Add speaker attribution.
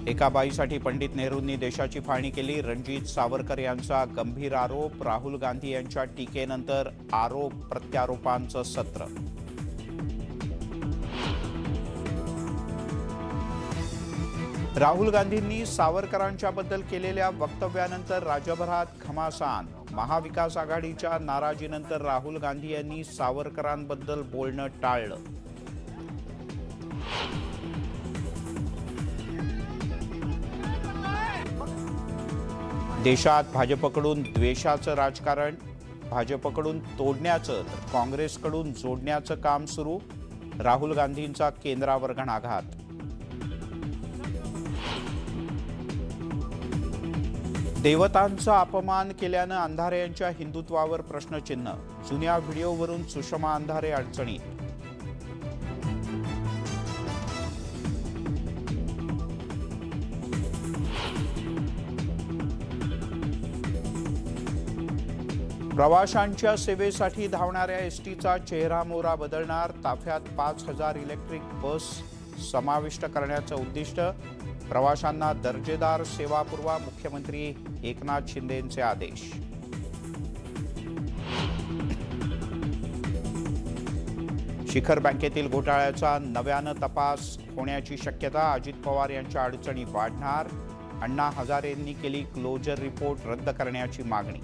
Speaker 1: एका बाईसाठी पंडित नेहरूंनी देशाची फाळणी केली. रणजित सावरकर यांचा गंभीर आरोप. राहुल गांधी यांच्या टीकेनंतर आरोप प्रत्यारोपांचं सत्र. राहुल गांधींनी सावरकरांच्या बद्दल केलेल्या वक्तव्यानंतर राज्यभरात घमासान. महाविकास आघाडीच्या नाराजीनंतर राहुल गांधी यांनी सावरकरांबद्दल बोलणं टाळलं. देशात भाजपकडून द्वेषाचं राजकारण. भाजपकडून तोडण्याचं तर काँग्रेसकडून जोडण्याचं काम सुरू. राहुल गांधींचा केंद्रावर घणाघात. देवतांचा अपमान केल्यानं अंधारे यांच्या हिंदुत्वावर प्रश्नचिन्ह. जुन्या व्हिडिओवरून सुषमा अंधारे अडचणीत. प्रवाशांच्या सेवेसाठी धावणाऱ्या एसटीचा चेहरामोहरा बदलणार. ताफ्यात 5,000 इलेक्ट्रिक बस समाविष्ट करण्याचं उद्दिष्ट. प्रवाशांना दर्जेदार सेवा पुरवा. मुख्यमंत्री एकनाथ शिंदेंचे आदेश. शिखर बँकेतील घोटाळ्याचा नव्यानं तपास होण्याची शक्यता. अजित पवार यांच्या अडचणी वाढणार. अण्णा हजारेंनी केली क्लोजर रिपोर्ट रद्द करण्याची मागणी.